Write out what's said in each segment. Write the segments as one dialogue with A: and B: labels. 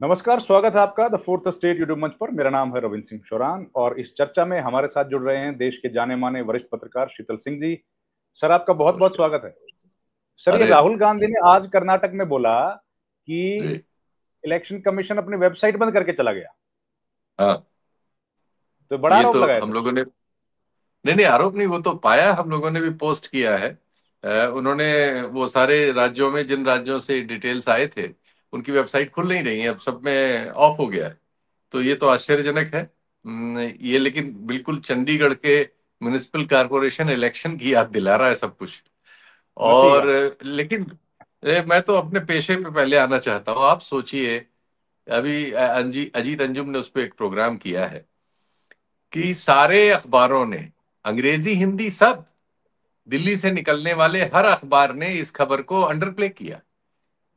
A: नमस्कार, स्वागत है आपका द फोर्थ स्टेट यूट्यूब मंच पर। मेरा नाम है रविंद्र सिंह शोरान और इस चर्चा में हमारे साथ जुड़ रहे हैं देश के जाने माने वरिष्ठ पत्रकार शीतल सिंह जी। सर, आपका बहुत बहुत
B: नमस्कार।
A: स्वागत है। सर, ये
B: अरे
A: राहुल गांधी ने आज कर्नाटक में बोला कि
B: जी।
A: इलेक्शन कमीशन अपनी वेबसाइट बंद करके चला गया,
B: हाँ,
A: तो बड़ा
B: ये
A: आरोप
B: तो
A: लगाया
B: हम
A: सर।
B: लोगों ने, नहीं नहीं, आरोप नहीं, वो तो पाया, हम लोगों ने भी पोस्ट किया है। उन्होंने वो सारे राज्यों में, जिन राज्यों से डिटेल्स आए थे, उनकी वेबसाइट खुल नहीं रही है, अब सब में ऑफ हो गया है। तो ये तो आश्चर्यजनक है। ये लेकिन बिल्कुल चंडीगढ़ के म्युनिसिपल कारपोरेशन इलेक्शन की याद दिला रहा है सब कुछ।
A: सही
B: और
A: बात।
B: लेकिन मैं तो अपने पेशे पे पहले आना चाहता हूँ। आप सोचिए, अभी अजीत अंजुम ने उस पर एक प्रोग्राम किया है कि सारे अखबारों ने, अंग्रेजी हिंदी सब, दिल्ली से निकलने वाले हर अखबार ने इस खबर को अंडरप्ले किया।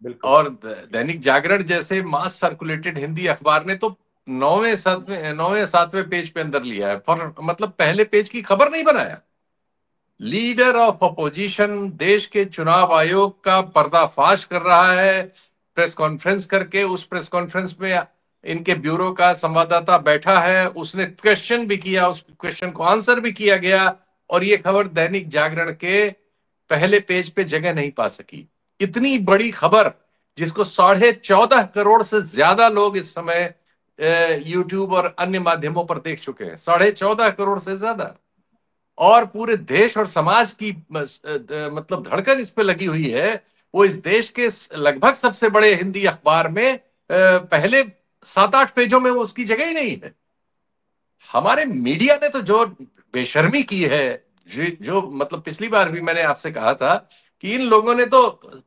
A: बिल्कुल।
B: और दैनिक जागरण जैसे मास सर्कुलेटेड हिंदी अखबार ने तो नौवें सातवें पेज पे अंदर लिया है, पर मतलब पहले पेज की खबर नहीं बनाया। लीडर ऑफ अपोजिशन देश के चुनाव आयोग का पर्दाफाश कर रहा है, प्रेस कॉन्फ्रेंस करके। उस प्रेस कॉन्फ्रेंस में इनके ब्यूरो का संवाददाता बैठा है, उसने क्वेश्चन भी किया, उस क्वेश्चन को आंसर भी किया गया, और ये खबर दैनिक जागरण के पहले पेज पे जगह नहीं पा सकी। इतनी बड़ी खबर, जिसको 14.5 करोड़ से ज्यादा लोग इस समय यूट्यूब और अन्य माध्यमों पर देख चुके हैं, 14.5 करोड़ से ज्यादा। और पूरे देश और समाज की मतलब धड़कन इस पे लगी हुई है। वो इस देश के लगभग सबसे बड़े हिंदी अखबार में पहले 7-8 पेजों में वो उसकी जगह ही नहीं है। हमारे मीडिया ने तो जो बेशर्मी की है, जो मतलब पिछली बार भी मैंने आपसे कहा था कि इन लोगों ने तो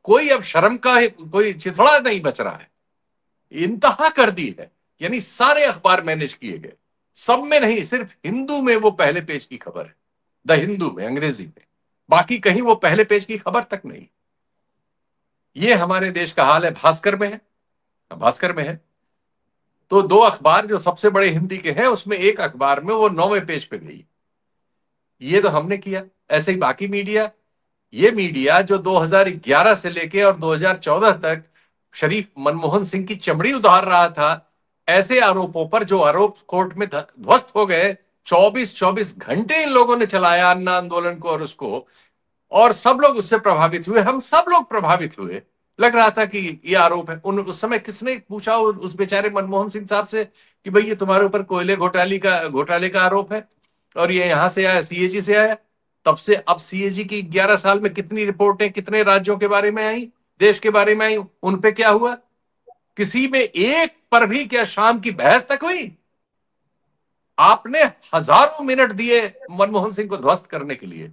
B: कोई अब शर्म का कोई चिथड़ा नहीं बच रहा है, इंतहा कर दी है। यानी सारे अखबार मैनेज किए गए, सब में नहीं, सिर्फ हिंदू में वो पहले पेज की खबर है, द हिंदू में, अंग्रेजी में। बाकी कहीं वो पहले पेज की खबर तक नहीं। ये हमारे देश का हाल है। भास्कर में है, भास्कर में है तो दो अखबार जो सबसे बड़े हिंदी के हैं, उसमें एक अखबार में वो 9वें पेज पे गई। ये तो हमने किया। ऐसे ही बाकी मीडिया, ये मीडिया जो 2011 से लेके और 2014 तक शरीफ मनमोहन सिंह की चमड़ी उतार रहा था, ऐसे आरोपों पर जो आरोप कोर्ट में ध्वस्त हो गए, 24-24 घंटे इन लोगों ने चलाया अन्ना आंदोलन को और उसको, और सब लोग उससे प्रभावित हुए, हम सब लोग प्रभावित हुए। लग रहा था कि ये आरोप है। उस समय किसने पूछा उस बेचारे मनमोहन सिंह साहब से कि भाई ये तुम्हारे ऊपर कोयले घोटाले का आरोप है और ये यहां से आया, सीएजी से आया? तब से अब सीएजी की 11 साल में कितनी रिपोर्टें कितने राज्यों के बारे में आई, देश के बारे में आई, उन पे क्या हुआ? किसी में एक पर भी क्या शाम की बहस तक हुई? आपने हजारों मिनट दिए मनमोहन सिंह को ध्वस्त करने के लिए।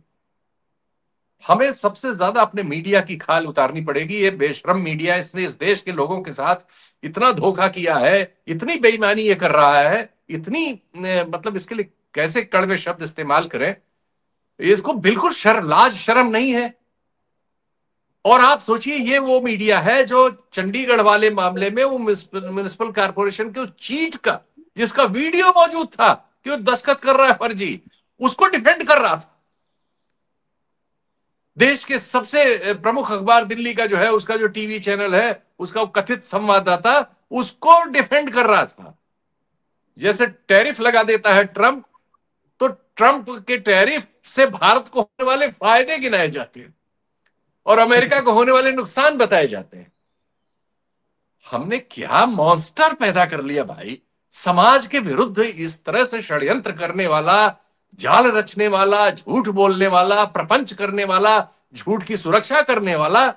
B: हमें सबसे ज्यादा अपने मीडिया की खाल उतारनी पड़ेगी। ये बेशरम मीडिया, इसने इस देश के लोगों के साथ इतना धोखा किया है, इतनी बेईमानी ये कर रहा है, इतनी मतलब इसके लिए कैसे कड़वे शब्द इस्तेमाल करें, इसको बिल्कुल लाज शर्म नहीं है। और आप सोचिए, ये वो मीडिया है जो चंडीगढ़ वाले मामले में वो म्युनिसिपल कारपोरेशन के उस चीट का, जिसका वीडियो मौजूद था कि वो दस्तखत कर रहा है फर्जी, उसको डिफेंड कर रहा था। देश के सबसे प्रमुख अखबार दिल्ली का जो है, उसका जो टीवी चैनल है, उसका कथित संवाददाता उसको डिफेंड कर रहा था। जैसे टैरिफ लगा देता है ट्रंप, तो ट्रंप के टैरिफ से भारत को होने वाले फायदे गिनाए जाते हैं और अमेरिका को होने वाले नुकसान बताए जाते हैं। हमने क्या मॉन्स्टर पैदा कर लिया भाई! समाज के विरुद्ध इस तरह से षड्यंत्र करने वाला, जाल रचने वाला, झूठ बोलने वाला, प्रपंच करने वाला, झूठ की सुरक्षा करने वाला,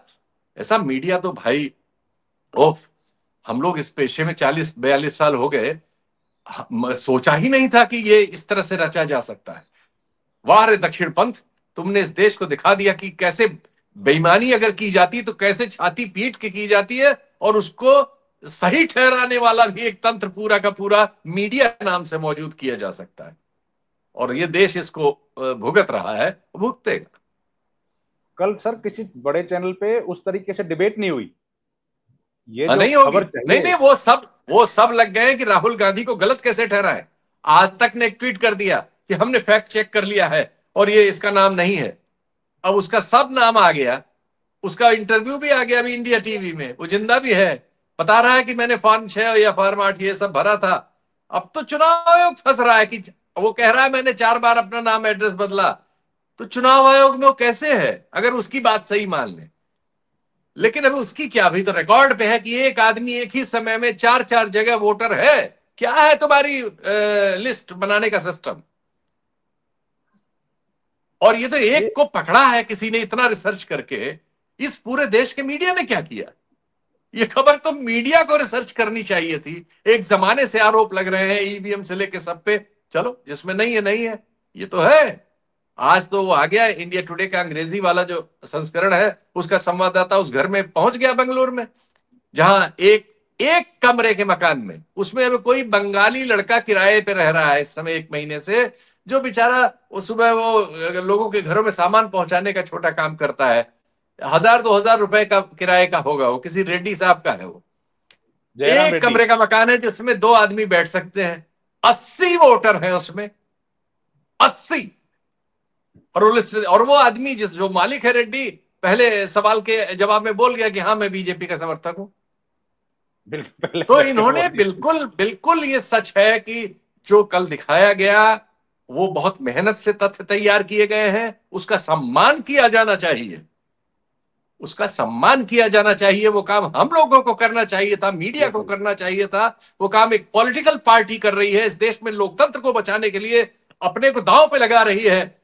B: ऐसा मीडिया तो भाई, ओफ! हम लोग इस पेशे में 40-42 साल हो गए, सोचा ही नहीं था कि ये इस तरह से रचा जा सकता है। वाह रे दक्षिण पंथ, तुमने इस देश को दिखा दिया कि कैसे बेईमानी अगर की जाती तो कैसे छाती पीट के की जाती है, और उसको सही ठहराने वाला भी एक तंत्र पूरा का पूरा मीडिया नाम से मौजूद किया जा सकता है। और ये देश इसको भुगत रहा है, भुगतेगा।
A: कल सर किसी बड़े चैनल पे उस तरीके से डिबेट नहीं हुई। ये जो
B: नहीं होगी।
A: खबर
B: नहीं
A: चाहिए।
B: नहीं, वो सब लग गए कि राहुल गांधी को गलत कैसे ठहराए। आज तक ने एक ट्वीट कर दिया कि हमने फैक्ट चेक कर लिया है और ये इसका नाम नहीं है। अब उसका सब नाम आ गया, उसका इंटरव्यू भी आ गया अभी इंडिया टीवी में, वो जिंदा भी है। बता रहा है कि मैंने फॉर्म 6 या फॉर्म 8 ये सब भरा था। अब तो चुनाव आयोग फंस रहा है कि वो कह रहा है मैंने 4 बार अपना नाम एड्रेस बदला, तो चुनाव आयोग में वो कैसे है अगर उसकी बात सही मान ले। लेकिन अभी उसकी क्या, अभी तो रिकॉर्ड पे है कि एक आदमी एक ही समय में 4 4 जगह वोटर है। क्या है तुम्हारी लिस्ट बनाने का सिस्टम? और ये तो एक को पकड़ा है किसी ने इतना रिसर्च करके। इस पूरे देश के मीडिया ने क्या किया? ये खबर तो मीडिया को रिसर्च करनी चाहिए थी। एक जमाने से आरोप लग रहे हैं ईवीएम से लेके सब पे, चलो जिसमें नहीं है नहीं है, ये तो है। आज तो वो आ गया इंडिया टुडे का अंग्रेजी वाला जो संस्करण है, उसका संवाददाता उस घर में पहुंच गया बेंगलुरु में, जहां एक एक कमरे के मकान में, उसमें अब कोई बंगाली लड़का किराए पे रह रहा है इस समय 1 महीने से, जो बेचारा वो सुबह वो लोगों के घरों में सामान पहुंचाने का छोटा काम करता है। 1000 2 हजार रुपए का किराए का होगा, वो किसी रेड्डी साहब का है वो।
A: जयराम
B: एक
A: रेड्डी।
B: कमरे का मकान है जिसमें 2 आदमी बैठ सकते हैं। 80 वोटर हैं उसमें, 80। और वो आदमी जिस जो मालिक है रेड्डी, पहले सवाल के जवाब में बोल गया कि हाँ मैं बीजेपी का समर्थक हूं।
A: बिल्कुल पहले
B: तो
A: जाके
B: इन्होंने
A: बोल दिया।
B: बिल्कुल बिल्कुल, ये सच है कि जो कल दिखाया गया वो बहुत मेहनत से तथ्य तैयार किए गए हैं। उसका सम्मान किया जाना चाहिए, उसका सम्मान किया जाना चाहिए। वो काम हम लोगों को करना चाहिए था, मीडिया को
A: बिल्कुल
B: करना चाहिए था। वो काम एक पॉलिटिकल पार्टी कर रही है, इस देश में लोकतंत्र को बचाने के लिए अपने को दांव पे लगा रही है।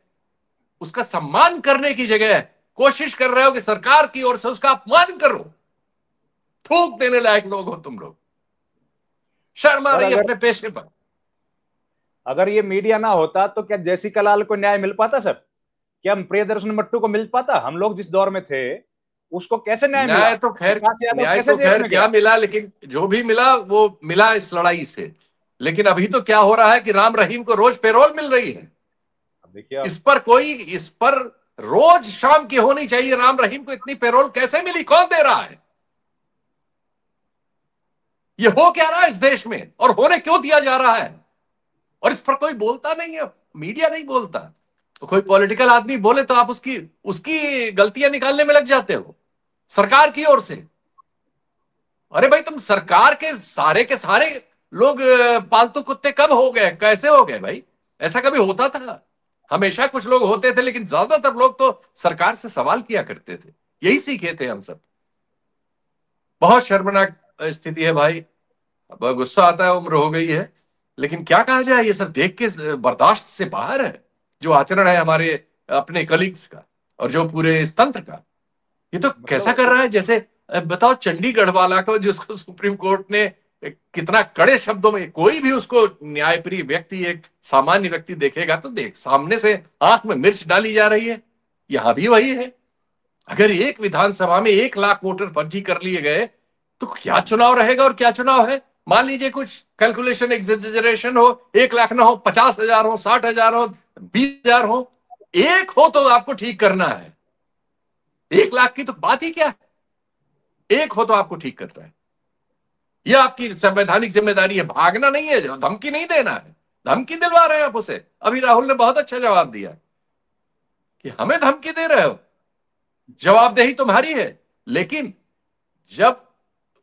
B: उसका सम्मान करने की जगह कोशिश कर रहे हो कि सरकार की ओर से उसका अपमान करो। थूक देने लायक लोग हो तुम लोग। शर्म आ
A: सर,
B: रही है
A: अगर
B: अपने पेशे पर।
A: अगर ये मीडिया ना होता तो क्या जैसिका लाल को न्याय मिल पाता सर? क्या हम प्रियदर्शन मट्टू को मिल पाता? हम लोग जिस दौर में थे उसको कैसे न्याय मिला? प्रकाश यादव
B: न्याय
A: कैसे
B: तो
A: जेल
B: खैर
A: में
B: क्या
A: गया?
B: मिला, लेकिन जो भी मिला वो मिला इस लड़ाई से। लेकिन अभी तो क्या हो रहा है कि राम रहीम को रोज पेरोल मिल रही है।
A: अब देखिए आप।
B: इस पर रोज शाम की होनी चाहिए। राम रहीम को इतनी पेरोल कैसे मिली? कौन दे रहा है? ये हो क्या रहा है इस देश में, और होने क्यों दिया जा रहा है? और इस पर कोई बोलता नहीं है, मीडिया नहीं बोलता। तो कोई पॉलिटिकल आदमी बोले तो आप उसकी उसकी गलतियां निकालने में लग जाते हो सरकार की ओर से। अरे भाई, तुम सरकार के सारे लोग पालतू कुत्ते कब हो गए, कैसे हो गए भाई? ऐसा कभी होता था? हमेशा कुछ लोग होते थे, लेकिन ज्यादातर लोग तो सरकार से सवाल किया करते थे। यही सीखे थे हम सब। बहुत शर्मनाक स्थिति है भाई। अब गुस्सा आता है, उम्र हो गई है, लेकिन क्या कहा जाए, ये सब देख के बर्दाश्त से बाहर है जो आचरण है हमारे अपने कलीग्स का और जो पूरे इस तंत्र का। ये तो कैसा कर
A: मतलब
B: रहा है जैसे, बताओ, चंडीगढ़ वाला को जिसको सुप्रीम कोर्ट ने कितना कड़े शब्दों में, कोई भी उसको न्यायप्रिय व्यक्ति, एक सामान्य व्यक्ति देखेगा तो देख, सामने से आंख में मिर्च डाली जा रही है। यहां भी वही है। अगर एक विधानसभा में 1 लाख वोटर फर्जी कर लिए गए तो क्या चुनाव रहेगा और क्या चुनाव है? मान लीजिए कुछ कैलकुलेशन एग्जेजरेशन हो, 1 लाख ना हो, 50,000 हो, 60,000 हो, 20,000 हो, एक हो तो आपको ठीक करना है। 1 लाख की तो बात ही क्या है? एक हो तो आपको ठीक करना है। यह आपकी संवैधानिक जिम्मेदारी है, भागना नहीं है, धमकी नहीं देना है। धमकी दिलवा रहे हैं आप उसे। अभी राहुल ने बहुत अच्छा जवाब दिया कि हमें धमकी दे रहे हो, जवाबदेही तुम्हारी है। लेकिन जब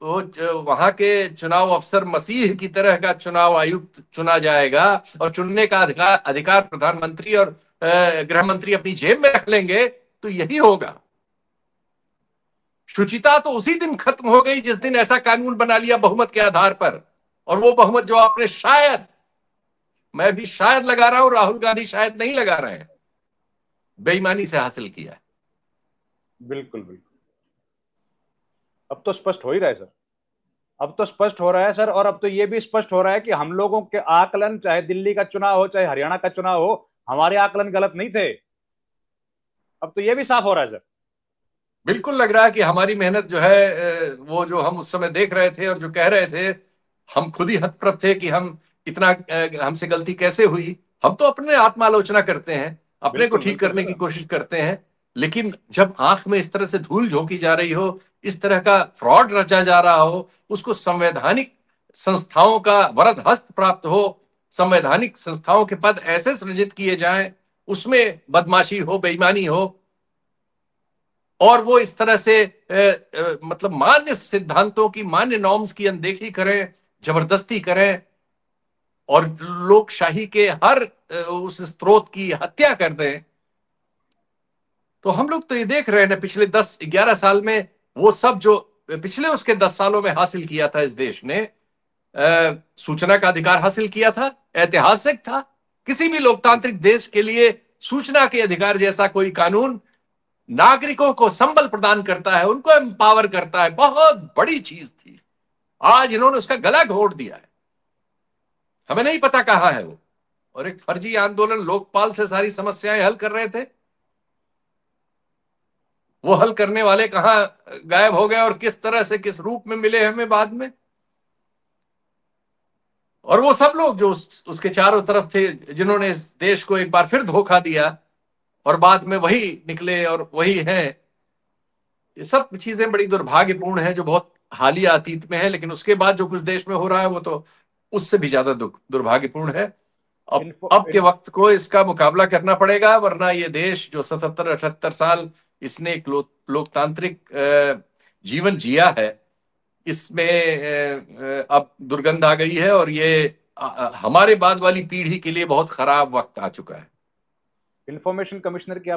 B: वो वहां के चुनाव अफसर मसीह की तरह का चुनाव आयुक्त चुना जाएगा और चुनने का अधिकार प्रधानमंत्री और गृह मंत्री अपनी जेब में रख लेंगे, तो यही होगा। शुचिता तो उसी दिन खत्म हो गई जिस दिन ऐसा कानून बना लिया बहुमत के आधार पर। और वो बहुमत जो आपने शायद, मैं भी शायद लगा रहा हूं, राहुल गांधी शायद नहीं लगा रहे हैं, बेईमानी से हासिल किया है।
A: बिल्कुल बिल्कुल। अब तो स्पष्ट हो ही रहा है सर। अब तो स्पष्ट हो रहा है सर, और अब तो ये भी स्पष्ट हो रहा है कि हम लोगों के आकलन, चाहे दिल्ली का चुनाव हो चाहे हरियाणा का चुनाव हो, हमारे आकलन गलत नहीं थे। अब तो ये भी साफ हो रहा है सर।
B: बिल्कुल लग रहा है कि हमारी मेहनत जो है, वो जो हम उस समय देख रहे थे और जो कह रहे थे, हम खुद ही हतप्रभ थे कि हम इतना, हमसे गलती कैसे हुई। हम तो अपने आत्मालोचना करते हैं, अपने को
A: बिल्कुल
B: ठीक
A: बिल्कुल
B: करने की
A: सर।
B: कोशिश करते हैं। लेकिन जब आंख में इस तरह से धूल झोंकी जा रही हो, इस तरह का फ्रॉड रचा जा रहा हो, उसको संवैधानिक संस्थाओं का वरद हस्त प्राप्त हो, संवैधानिक संस्थाओं के पद ऐसे सृजित किए जाएं, उसमें बदमाशी हो, बेईमानी हो, और वो इस तरह से मतलब मान्य सिद्धांतों की, मान्य नॉर्म्स की अनदेखी करें, जबरदस्ती करें और लोकशाही के हर उस स्रोत की हत्या कर दें, तो हम लोग तो ये देख रहे हैं ना पिछले 10-11 साल में वो सब जो पिछले उसके 10 सालों में हासिल किया था इस देश ने। सूचना का अधिकार हासिल किया था, ऐतिहासिक था। किसी भी लोकतांत्रिक देश के लिए सूचना के अधिकार जैसा कोई कानून नागरिकों को संबल प्रदान करता है, उनको एम्पावर करता है, बहुत बड़ी चीज थी। आज इन्होंने उसका गला घोट दिया है, हमें नहीं पता कहां है वो। और एक फर्जी आंदोलन लोकपाल से सारी समस्याएं हल कर रहे थे, वो हल करने वाले कहां गायब हो गए और किस तरह से, किस रूप में मिले हमें बाद में। और वो सब लोग जो उसके चारों तरफ थे, जिन्होंने इस देश को एक बार फिर धोखा दिया और बाद में वही निकले और वही हैं। ये सब चीजें बड़ी दुर्भाग्यपूर्ण है, जो बहुत हालिया अतीत में है, लेकिन उसके बाद जो कुछ देश में हो रहा है वो तो उससे भी ज्यादा दुर्भाग्यपूर्ण है। अब के वक्त को इसका मुकाबला करना पड़ेगा, वरना ये देश जो 77-78 साल इसने एक लोकतांत्रिक जीवन जिया है, इसमें अब दुर्गंध आ गई है और ये हमारे बाद वाली पीढ़ी के लिए बहुत खराब वक्त आ चुका है।
A: इंफॉर्मेशन कमिश्नर की